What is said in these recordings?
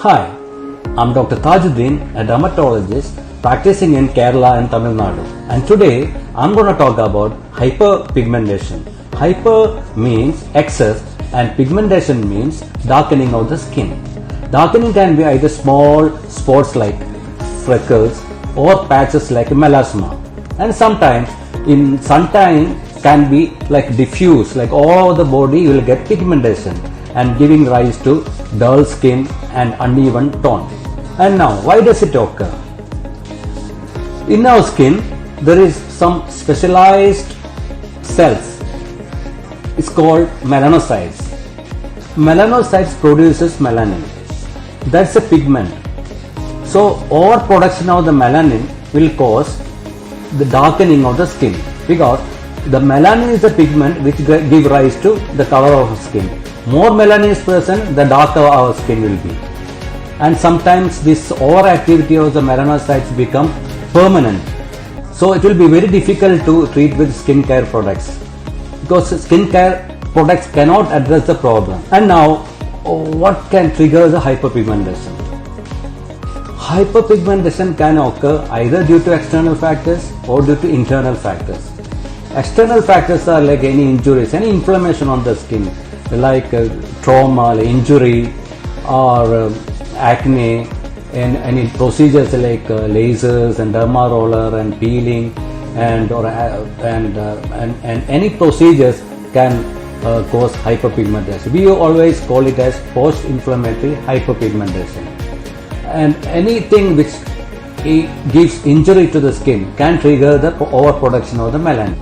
Hi, I'm Dr. Tajuddin, a dermatologist practicing in Kerala and Tamil Nadu. And today I'm going to talk about hyperpigmentation. Hyper means excess and pigmentation means darkening of the skin. Darkening can be either small spots like freckles or patches like melasma. And sometimes in suntan can be like diffuse, like all over the body you will get pigmentation and giving rise to dull skin and uneven tone. And now, why does it occur? In our skin, there is some specialized cells. It's called melanocytes. Melanocytes produces melanin. That's a pigment. So, overproduction of the melanin will cause the darkening of the skin because the melanin is the pigment which give rise to the color of skin. More melanin is present, the darker our skin will be. And sometimes this overactivity of the melanocytes become permanent. So it will be very difficult to treat with skincare products because skincare products cannot address the problem. And now, what can trigger the hyperpigmentation? Hyperpigmentation can occur either due to external factors or due to internal factors. External factors are like any injuries, any inflammation on the skin, like trauma, like injury, or acne, and any procedures like lasers and derma roller and peeling, and any procedures can cause hyperpigmentation. We always call it as post-inflammatory hyperpigmentation. And anything which gives injury to the skin can trigger the overproduction of the melanin.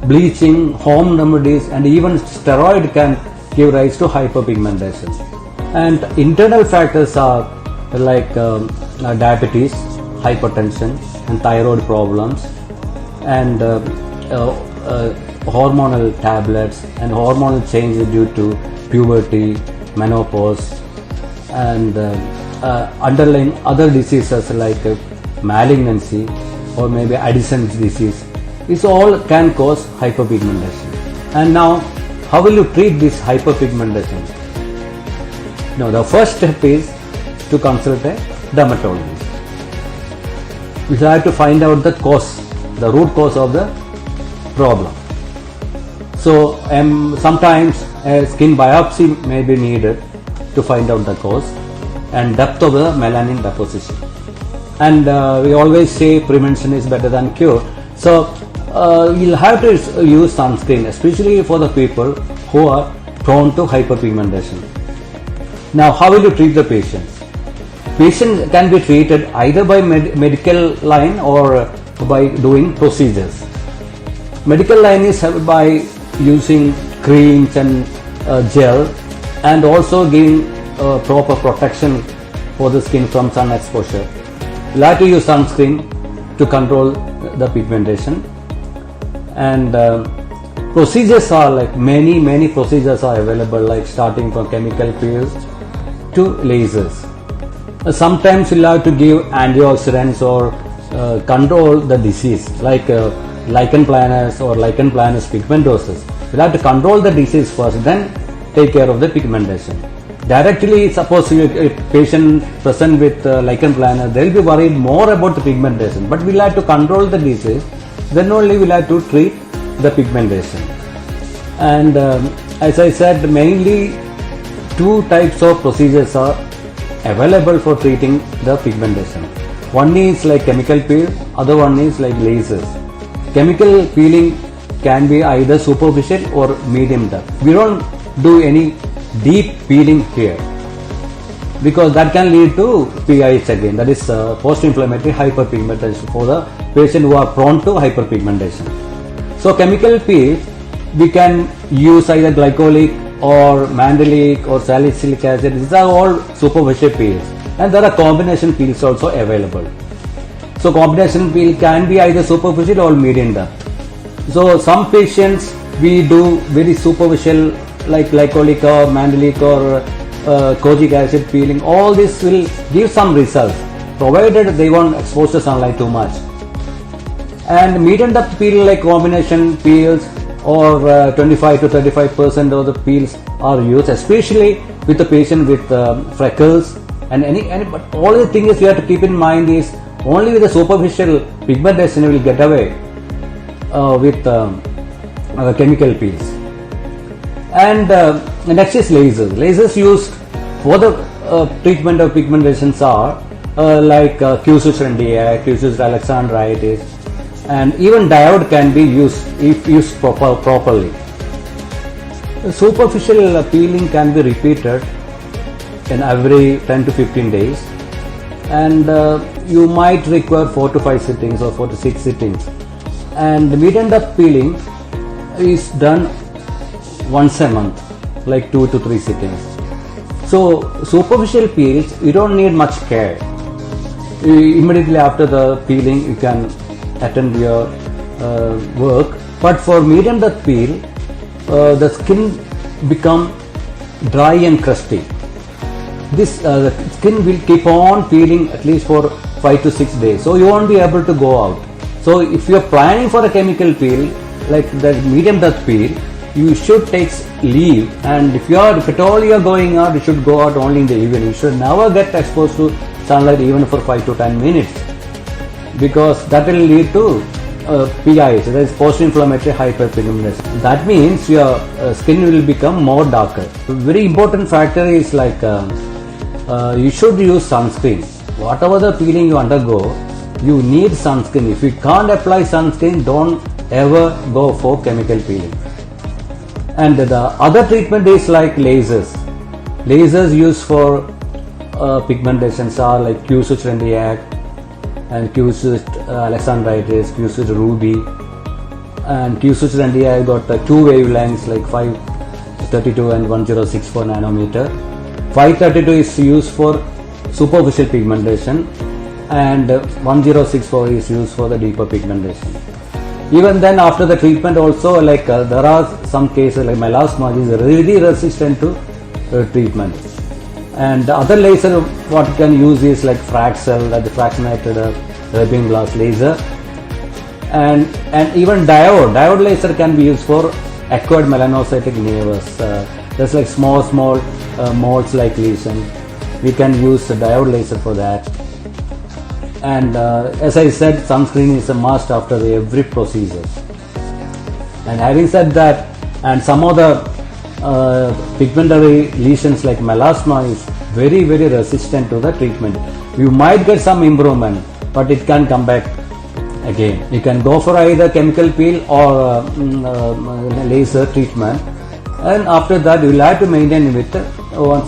Bleaching, home remedies, and even steroid can give rise to hyperpigmentation. And internal factors are like diabetes, hypertension, and thyroid problems, and hormonal tablets, and hormonal changes due to puberty, menopause, and underlying other diseases like malignancy or maybe Addison's disease. This all can cause hyperpigmentation. And now, how will you treat this hyperpigmentation? Now, the first step is to consult a dermatologist. We have to find out the cause, the root cause of the problem. So, sometimes a skin biopsy may be needed to find out the cause and depth of the melanin deposition. And we always say prevention is better than cure. So, you'll have to use sunscreen, especially for the people who are prone to hyperpigmentation. Now, how will you treat the patients? Patient can be treated either by medical line or by doing procedures. Medical line is by using creams and gel, and also giving proper protection for the skin from sun exposure. You'll have to use sunscreen to control the pigmentation. And procedures are like many procedures are available, like starting from chemical peels to lasers. Sometimes you'll have to give antioxidants or control the disease, like lichen planus or lichen planus pigmentosus. You'll have to control the disease first, then take care of the pigmentation. Directly, suppose a patient present with lichen planus, they'll be worried more about the pigmentation, but we'll have to control the disease, then only we'll have to treat the pigmentation. And as I said, mainly two types of procedures are available for treating the pigmentation. One is like chemical peel, other one is like lasers. Chemical peeling can be either superficial or medium depth. We don't do any deep peeling here because that can lead to PIH again, that is post-inflammatory hyperpigmentation for the patient who are prone to hyperpigmentation. So chemical peel, we can use either glycolic or mandelic or salicylic acid. These are all superficial peels, and there are combination peels also available. So combination peel can be either superficial or medium depth. So some patients we do very superficial like glycolic or mandelic or kojic acid peeling. All this will give some results provided they won't expose to sunlight too much. And medium depth peel like combination peels or 25 to 35% of the peels are used, especially with the patient with freckles But all the thing is you have to keep in mind is only with the superficial pigmentation you will get away with chemical peels. And next is lasers. Lasers used for the treatment of pigmentations are like Q-switched NDI, Q-switched alexandritis, and even diode can be used if used properly. Superficial peeling can be repeated in every 10 to 15 days, and you might require 4 to 5 sittings or 4 to 6 sittings. And medium depth peeling is done once a month, like 2 to 3 sittings. So superficial peels, you don't need much care. Immediately after the peeling you can attend your work. But for medium depth peel, the skin become dry and crusty. This the skin will keep on peeling at least for 5 to 6 days, so you won't be able to go out. So if you are planning for a chemical peel like the medium depth peel, you should take leave, and if at all you are going out, you should go out only in the evening. You should never get exposed to sunlight even for 5 to 10 minutes, because that will lead to PIH, that is post-inflammatory hyperpigmentation. That means your skin will become more darker. A very important factor is like you should use sunscreen. Whatever the peeling you undergo, you need sunscreen. If you can't apply sunscreen, don't ever go for chemical peeling. And the other treatment is like lasers. Lasers used for pigmentations are like Q-switched NDI and Q-switched alexandritis, Q-switched ruby, and Q-switched NDI got two wavelengths like 532 and 1064 nanometer. 532 is used for superficial pigmentation, and 1064 is used for the deeper pigmentation. Even then, after the treatment also, like there are some cases like melasma is really resistant to treatment. And the other laser what you can use is like Fraxel, that the fractionated erbium glass laser, and even diode laser can be used for acquired melanocytic nevus. There's like small moles like lesion. We can use the diode laser for that. And as I said, sunscreen is a must after every procedure. And having said that, and some of the pigmentary lesions like melasma is very resistant to the treatment. You might get some improvement, but it can come back again. You can go for either chemical peel or laser treatment, and after that you will have to maintain with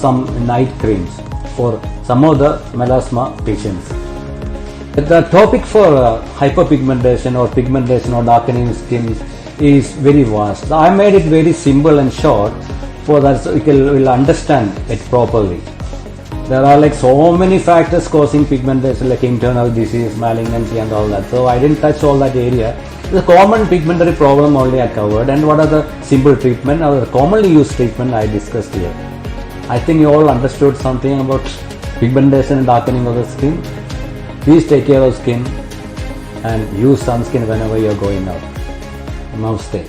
some night creams for some of the melasma patients. The topic for hyperpigmentation or pigmentation or darkening skin is very vast. I made it very simple and short so that you will understand it properly. There are like so many factors causing pigmentation, like internal disease, malignancy and all that. So I didn't touch all that area. The common pigmentary problem only I covered, and what are the simple treatment or the commonly used treatment I discussed here. I think you all understood something about pigmentation and darkening of the skin. Please take care of skin and use sunscreen whenever you are going out. Namaste.